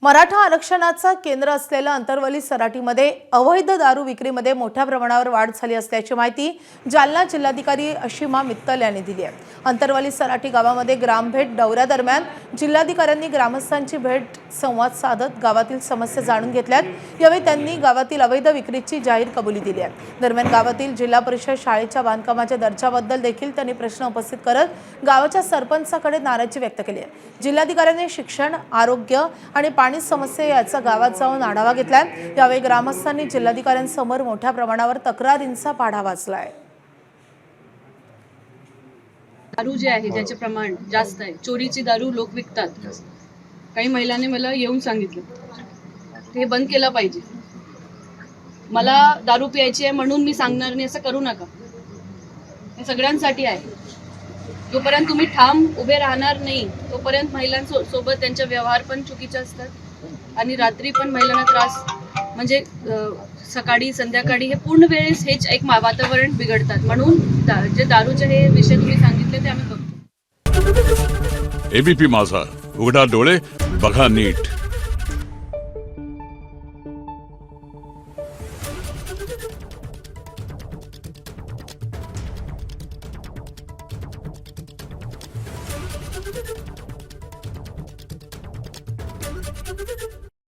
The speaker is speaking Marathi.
मराठा आरक्षणाचा केंद्र असलेल्या अंतरवली सराटीमध्ये अवैध दारू विक्रीमध्ये मोठ्या प्रमाणावर वाढ झाली असल्याची माहिती जालना जिल्हाधिकारी अशिमा मित्तल यांनी दिली आहे। अंतरवली सराटी गावामध्ये ग्रामभेट दौऱ्यादरम्यान जिल्हाधिकाऱ्यांनी ग्रामस्थांची भेट संवाद साधत गावातील समस्या जाणून घेतल्यात। यावेळी त्यांनी गावातील अवैध विक्रीची जाहीर कबुली दिली आहे। दरम्यान गावातील जिल्हा परिषद शाळेच्या बांधकामाच्या दर्जाबद्दल देखील त्यांनी प्रश्न उपस्थित करत गावाच्या सरपंचाकडे नाराजी व्यक्त केली आहे। जिल्हाधिकाऱ्यांनी शिक्षण, आरोग्य आणि पाणी समस्या याचा गावात जाऊन आढावा घेतला। यावेळी ग्रामस्थांनी जिल्हाधिकाऱ्यांसमोर मोठ्या प्रमाणावर तक्रारींचा पाढा वाचलाय। दारू जे आहे ज्याचे प्रमाण जास्त आहे, चोरीची दारू लोक विकतात। काही महिलांनी मला येऊन सांगितलं हे बंद केलं पाहिजे। मला दारू प्यायची आहे म्हणून मी सांगणार नाही असं करू नका। हे सगळ्यांसाठी आहे। जोपर्यंत तुम्ही ठाम उभे राहणार नाही तोपर्यंत महिलांसोबत त्यांचे व्यवहार पण चुकीचे असतात आणि रात्री पण महिलांना त्रास, म्हणजे सकाळी संध्याकाळी हे पूर्ण वेळेस हेच एक वातावरण बिघडतात। म्हणून जे दारूचे हे विषय तुम्ही सांगितले ते आम्ही बघतो। एबीपी माझा, उघडा डोळे बघा नीट। Thank you.